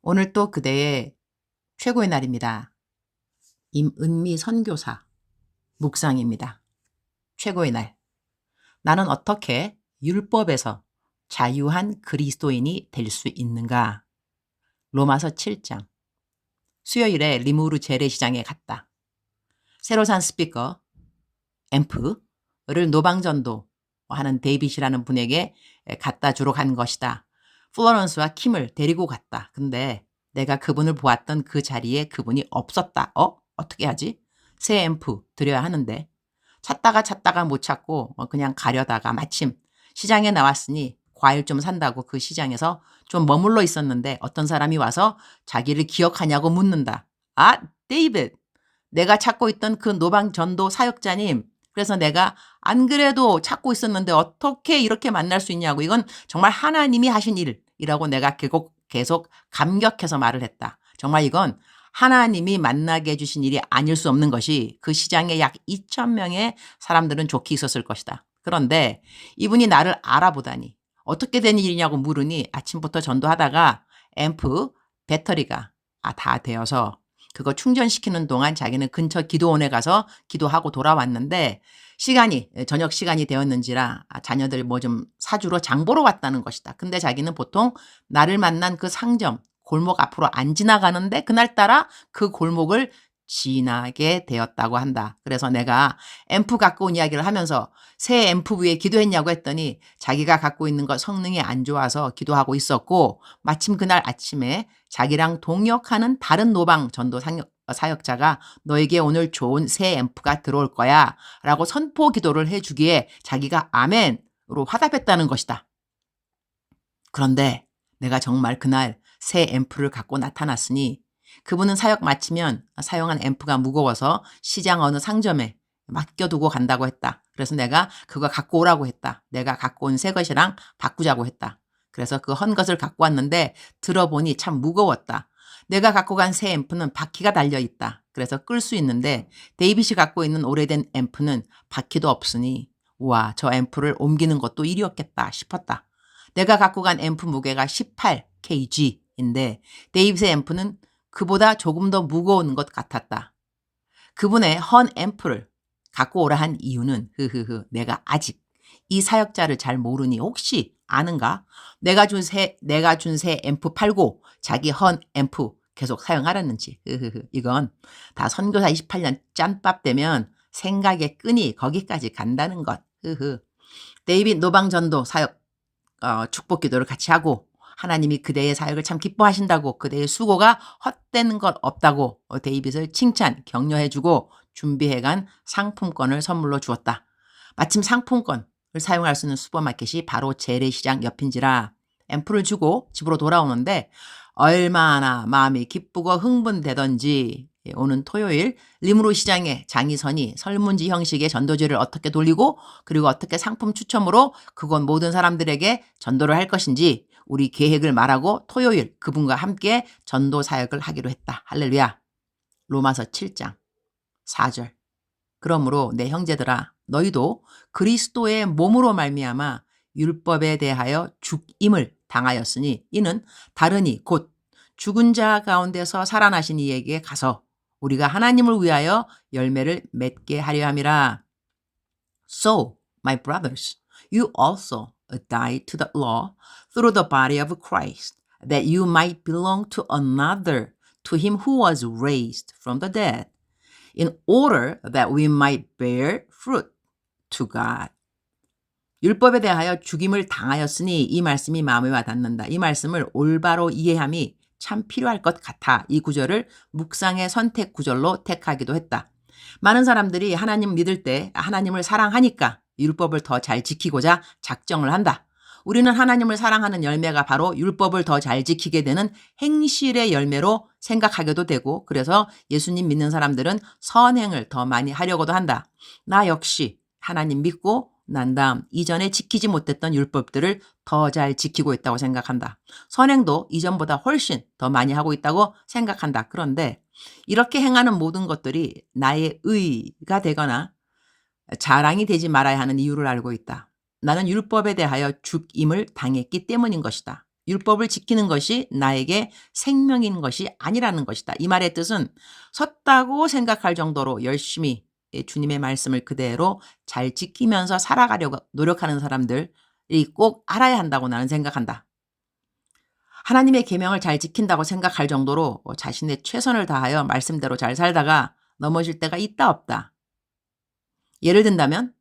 오늘 또 그대의 최고의 날입니다. 임은미 선교사 묵상입니다. 최고의 날. 나는 어떻게 율법에서 자유한 그리스도인이 될 수 있는가? 로마서 7장. 수요일에 리무르 재래시장에 갔다. 새로 산 스피커, 앰프를 노방전도 하는 데이빗이라는 분에게 갖다 주러 간 것이다. 플로런스와 킴을 데리고 갔다. 근데 내가 그분을 보았던 그 자리에 그분이 없었다. 어떻게 하지? 새 앰프 드려야 하는데. 찾다가 못 찾고 그냥 가려다가 마침 시장에 나왔으니 과일 좀 산다고 그 시장에서 좀 머물러 있었는데 어떤 사람이 와서 자기를 기억하냐고 묻는다. 아, 데이빗. 내가 찾고 있던 그 노방전도 사역자님. 그래서 내가 안 그래도 찾고 있었는데 어떻게 이렇게 만날 수 있냐고. 이건 정말 하나님이 하신 일이라고 내가 계속 감격해서 말을 했다. 정말 이건 하나님이 만나게 해주신 일이 아닐 수 없는 것이 그 시장에 약 2,000명의 사람들은 좋게 있었을 것이다. 그런데 이분이 나를 알아보다니 어떻게 된 일이냐고 물으니 아침부터 전도하다가 앰프 배터리가 다 되어서 그거 충전시키는 동안 자기는 근처 기도원에 가서 기도하고 돌아왔는데 저녁 시간이 되었는지라 자녀들 뭐 좀 사주러 장 보러 왔다는 것이다. 근데 자기는 보통 나를 만난 그 상점, 골목 앞으로 안 지나가는데 그날따라 그 골목을 지나게 되었다고 한다. 그래서 내가 앰프 갖고 온 이야기를 하면서 새 앰프 위에 기도했냐고 했더니 자기가 갖고 있는 것 성능이 안 좋아서 기도하고 있었고 마침 그날 아침에 자기랑 동역하는 다른 노방 전도 사역자가 너에게 오늘 좋은 새 앰프가 들어올 거야 라고 선포 기도를 해주기에 자기가 아멘으로 화답했다는 것이다. 그런데 내가 정말 그날 새 앰프를 갖고 나타났으니 그분은 사역 마치면 사용한 앰프가 무거워서 시장 어느 상점에 맡겨두고 간다고 했다. 그래서 내가 그거 갖고 오라고 했다. 내가 갖고 온 새 것이랑 바꾸자고 했다. 그래서 그 헌 것을 갖고 왔는데 들어보니 참 무거웠다. 내가 갖고 간 새 앰프는 바퀴가 달려있다. 그래서 끌 수 있는데 데이빗이 갖고 있는 오래된 앰프는 바퀴도 없으니 우와, 저 앰프를 옮기는 것도 일이었겠다 싶었다. 내가 갖고 간 앰프 무게가 18kg인데 데이빗의 앰프는 그보다 조금 더 무거운 것 같았다. 그분의 헌 앰프를 갖고 오라 한 이유는 내가 아직 이 사역자를 잘 모르니 혹시 아는가? 내가 준 새 앰프 팔고 자기 헌 앰프 계속 사용하라는지. 이건 다 선교사 28년 짬밥 되면 생각의 끈이 거기까지 간다는 것. 데이빗 노방전도 사역 축복 기도를 같이 하고 하나님이 그대의 사역을 참 기뻐하신다고 그대의 수고가 헛되는 것 없다고 데이빗을 칭찬 격려해주고 준비해간 상품권을 선물로 주었다. 마침 상품권을 사용할 수 있는 슈퍼마켓이 바로 재래시장 옆인지라 앰플을 주고 집으로 돌아오는데 얼마나 마음이 기쁘고 흥분되던지 오는 토요일 리무르 시장에 장이 서니 설문지 형식의 전도지를 어떻게 돌리고 그리고 어떻게 상품 추첨으로 그건 모든 사람들에게 전도를 할 것인지 우리 계획을 말하고 토요일 그분과 함께 전도 사역을 하기로 했다. 할렐루야. 로마서 7장 4절. 그러므로 내 형제들아 너희도 그리스도의 몸으로 말미암아 율법에 대하여 죽임을 당하였으니 이는 다르니 곧 죽은 자 가운데서 살아나신 이에게 가서 우리가 하나님을 위하여 열매를 맺게 하려 함이라. So, my brothers, you also died to the law through the body of Christ, that you might belong to another, to him who was raised from the dead, in order that we might bear fruit to God. 율법에 대하여 죽임을 당하였으니 이 말씀이 마음에 와닿는다. 이 말씀을 올바로 이해함이 참 필요할 것 같아. 이 구절을 묵상의 선택 구절로 택하기도 했다. 많은 사람들이 하나님 믿을 때 하나님을 사랑하니까 율법을 더 잘 지키고자 작정을 한다. 우리는 하나님을 사랑하는 열매가 바로 율법을 더 잘 지키게 되는 행실의 열매로 생각하게도 되고 그래서 예수님 믿는 사람들은 선행을 더 많이 하려고도 한다. 나 역시 하나님 믿고 난 다음 이전에 지키지 못했던 율법들을 더 잘 지키고 있다고 생각한다. 선행도 이전보다 훨씬 더 많이 하고 있다고 생각한다. 그런데 이렇게 행하는 모든 것들이 나의 의가 되거나 자랑이 되지 말아야 하는 이유를 알고 있다. 나는 율법에 대하여 죽임을 당했기 때문인 것이다. 율법을 지키는 것이 나에게 생명인 것이 아니라는 것이다. 이 말의 뜻은 섰다고 생각할 정도로 열심히 주님의 말씀을 그대로 잘 지키면서 살아가려고 노력하는 사람들이 꼭 알아야 한다고 나는 생각한다. 하나님의 계명을 잘 지킨다고 생각할 정도로 자신의 최선을 다하여 말씀대로 잘 살다가 넘어질 때가 있다 없다. 예를 든다면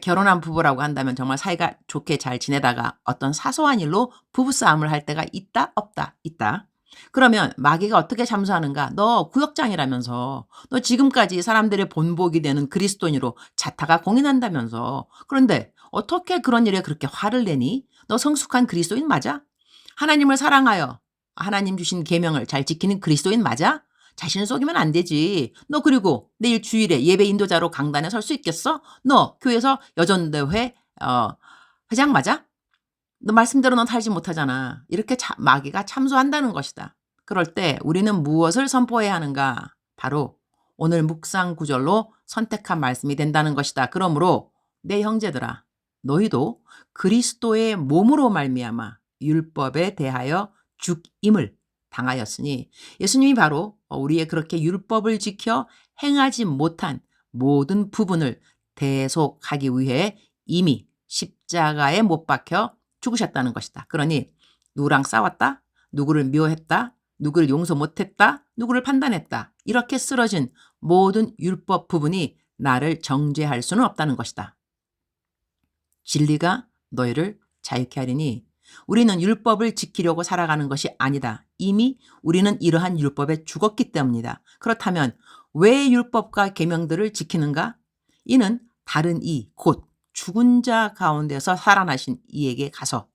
결혼한 부부라고 한다면 정말 사이가 좋게 잘 지내다가 어떤 사소한 일로 부부싸움을 할 때가 있다 없다. 있다. 그러면 마귀가 어떻게 참수하는가? 너 구역장이라면서, 너 지금까지 사람들의 본보기 되는 그리스도인으로 자타가 공인한다면서, 그런데 어떻게 그런 일에 그렇게 화를 내니? 너 성숙한 그리스도인 맞아? 하나님을 사랑하여 하나님 주신 계명을 잘 지키는 그리스도인 맞아? 자신을 속이면 안 되지. 너 그리고 내일 주일에 예배 인도자로 강단에 설 수 있겠어? 너 교회에서 여전대회 회장 맞아? 너 말씀대로 넌 살지 못하잖아. 이렇게 마귀가 참소한다는 것이다. 그럴 때 우리는 무엇을 선포해야 하는가? 바로 오늘 묵상 구절로 선택한 말씀이 된다는 것이다. 그러므로 내 형제들아, 너희도 그리스도의 몸으로 말미암아 율법에 대하여 죽임을 당하였으니, 예수님이 바로 우리의 그렇게 율법을 지켜 행하지 못한 모든 부분을 대속하기 위해 이미 십자가에 못 박혀 죽으셨다는 것이다. 그러니 누구랑 싸웠다, 누구를 미워했다, 누구를 용서 못했다, 누구를 판단했다, 이렇게 쓰러진 모든 율법 부분이 나를 정죄할 수는 없다는 것이다. 진리가 너희를 자유케 하리니, 우리는 율법을 지키려고 살아가는 것이 아니다. 이미 우리는 이러한 율법에 죽었기 때문이다. 그렇다면 왜 율법과 계명들을 지키는가? 이는 다른 이 곧 죽은 자 가운데서 살아나신 이에게 가서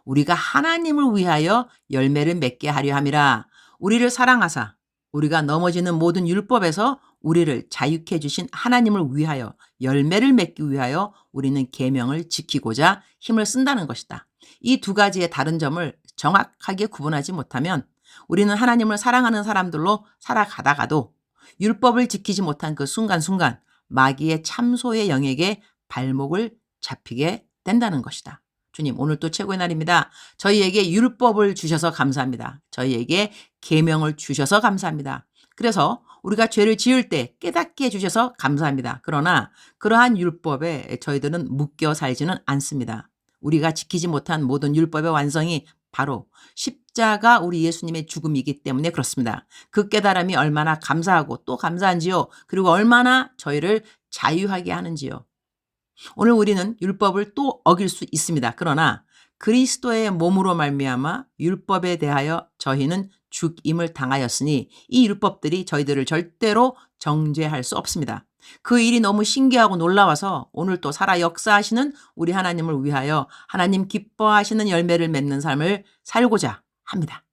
우리가 하나님을 위하여 열매를 맺게 하려 함이라. 우리를 사랑하사 우리가 넘어지는 모든 율법에서 우리를 자유케 해주신 하나님을 위하여 열매를 맺기 위하여 우리는 계명을 지키고자 힘을 쓴다는 것이다. 이 두 가지의 다른 점을 정확하게 구분하지 못하면 우리는 하나님을 사랑하는 사람들로 살아가다가도 율법을 지키지 못한 그 순간순간 마귀의 참소의 영역에 발목을 잡히게 된다는 것이다. 주님, 오늘 또 최고의 날입니다. 저희에게 율법을 주셔서 감사합니다. 저희에게 계명을 주셔서 감사합니다. 그래서 우리가 죄를 지을 때 깨닫게 해주셔서 감사합니다. 그러나 그러한 율법에 저희들은 묶여 살지는 않습니다. 우리가 지키지 못한 모든 율법의 완성이 바로 십자가 우리 예수님의 죽음이기 때문에 그렇습니다. 그 깨달음이 얼마나 감사하고 또 감사한지요. 그리고 얼마나 저희를 자유하게 하는지요. 오늘 우리는 율법을 또 어길 수 있습니다. 그러나 그리스도의 몸으로 말미암아 율법에 대하여 저희는 죽임을 당하였으니 이 율법들이 저희들을 절대로 정죄할 수 없습니다. 그 일이 너무 신기하고 놀라워서 오늘 또 살아 역사하시는 우리 하나님을 위하여 하나님 기뻐하시는 열매를 맺는 삶을 살고자 합니다.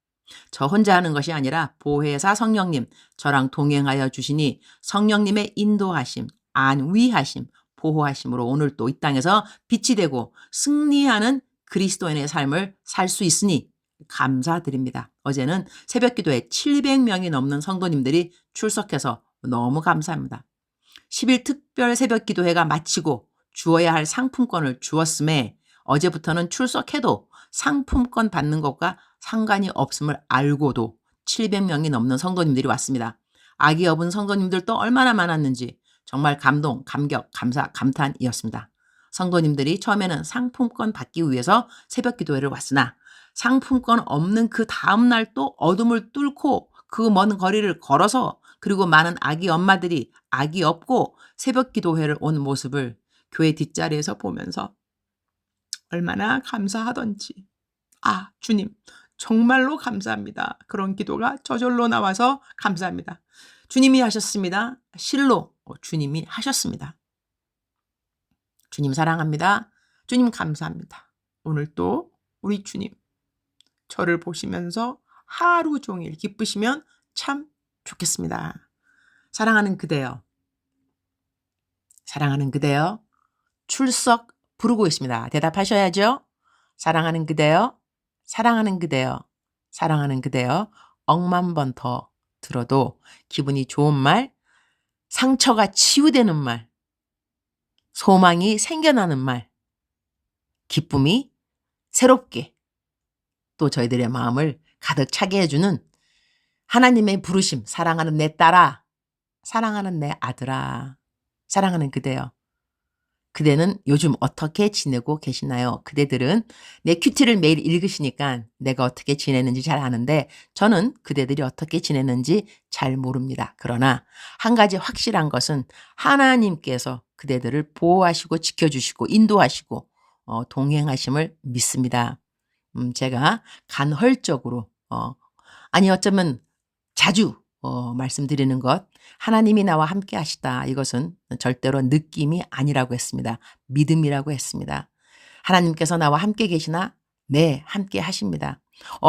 저 혼자 하는 것이 아니라 보혜사 성령님 저랑 동행하여 주시니 성령님의 인도하심, 안위하심, 보호하심으로 오늘 또 이 땅에서 빛이 되고 승리하는 그리스도인의 삶을 살 수 있으니 감사드립니다. 어제는 새벽기도에 700명이 넘는 성도님들이 출석해서 너무 감사합니다. 10일 특별 새벽기도회가 마치고 주어야 할 상품권을 주었음에 어제부터는 출석해도 상품권 받는 것과 상관이 없음을 알고도 700명이 넘는 성도님들이 왔습니다. 아기 여분 성도님들도 얼마나 많았는지 정말 감동, 감격, 감사, 감탄이었습니다. 성도님들이 처음에는 상품권 받기 위해서 새벽기도회를 왔으나 상품권 없는 그 다음날 또 어둠을 뚫고 그 먼 거리를 걸어서 그리고 많은 아기 엄마들이 아기 업고 새벽기도회를 온 모습을 교회 뒷자리에서 보면서 얼마나 감사하던지, 아 주님 정말로 감사합니다. 그런 기도가 저절로 나와서 감사합니다. 주님이 하셨습니다. 실로 주님이 하셨습니다. 주님 사랑합니다. 주님 감사합니다. 오늘 또 우리 주님 저를 보시면서 하루 종일 기쁘시면 참 좋겠습니다. 사랑하는 그대여, 사랑하는 그대여, 출석 부르고 있습니다. 대답하셔야죠. 사랑하는 그대여, 사랑하는 그대여, 사랑하는 그대여. 억만 번 더 들어도 기분이 좋은 말, 상처가 치유되는 말, 소망이 생겨나는 말, 기쁨이 새롭게 또 저희들의 마음을 가득 차게 해주는 하나님의 부르심, 사랑하는 내 딸아, 사랑하는 내 아들아, 사랑하는 그대여. 그대는 요즘 어떻게 지내고 계시나요? 그대들은 내 큐티를 매일 읽으시니까 내가 어떻게 지내는지 잘 아는데 저는 그대들이 어떻게 지내는지 잘 모릅니다. 그러나 한 가지 확실한 것은 하나님께서 그대들을 보호하시고 지켜주시고 인도하시고 동행하심을 믿습니다. 제가 간헐적으로 아니 어쩌면 자주 말씀드리는 것, 하나님이 나와 함께 하시다. 이것은 절대로 느낌이 아니라고 했습니다. 믿음이라고 했습니다. 하나님께서 나와 함께 계시나? 네, 함께 하십니다.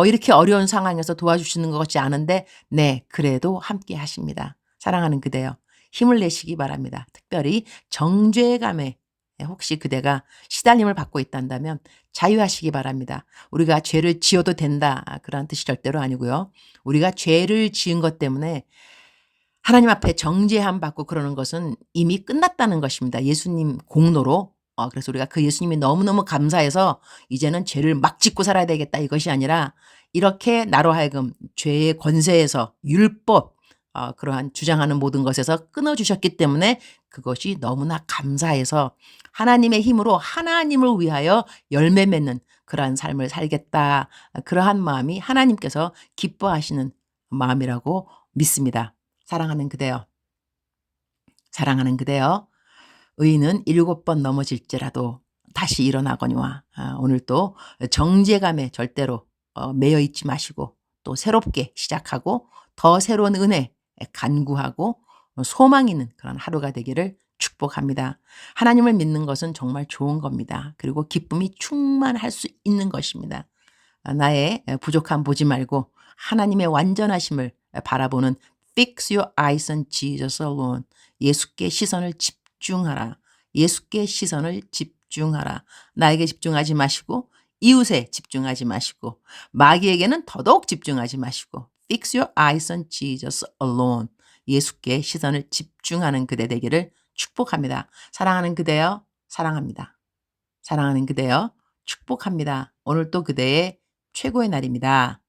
이렇게 어려운 상황에서 도와주시는 것 같지 않은데 네, 그래도 함께 하십니다. 사랑하는 그대여, 힘을 내시기 바랍니다. 특별히 정죄감에 혹시 그대가 시달림을 받고 있단다면 자유하시기 바랍니다. 우리가 죄를 지어도 된다, 그런 뜻이 절대로 아니고요. 우리가 죄를 지은 것 때문에 하나님 앞에 정죄함 받고 그러는 것은 이미 끝났다는 것입니다. 예수님 공로로. 그래서 우리가 그 예수님이 너무너무 감사해서 이제는 죄를 막 짓고 살아야 되겠다, 이것이 아니라 이렇게 나로 하여금 죄의 권세에서 율법 그러한 주장하는 모든 것에서 끊어주셨기 때문에 그것이 너무나 감사해서 하나님의 힘으로 하나님을 위하여 열매 맺는 그러한 삶을 살겠다. 그러한 마음이 하나님께서 기뻐하시는 마음이라고 믿습니다. 사랑하는 그대여, 사랑하는 그대여, 의인은 7번 넘어질지라도 다시 일어나거니와 오늘 또 정죄감에 절대로 매여 있지 마시고 또 새롭게 시작하고 더 새로운 은혜 간구하고 소망 있는 그런 하루가 되기를 축복합니다. 하나님을 믿는 것은 정말 좋은 겁니다. 그리고 기쁨이 충만할 수 있는 것입니다. 나의 부족함 보지 말고 하나님의 완전하심을 바라보는 Fix your eyes on Jesus alone. 예수께 시선을 집중하라. 예수께 시선을 집중하라. 나에게 집중하지 마시고 이웃에 집중하지 마시고 마귀에게는 더더욱 집중하지 마시고 Fix your eyes on Jesus alone. 예수께 시선을 집중하는 그대 되기를 축복합니다. 사랑하는 그대여, 사랑합니다. 사랑하는 그대여, 축복합니다. 오늘 또 그대의 최고의 날입니다.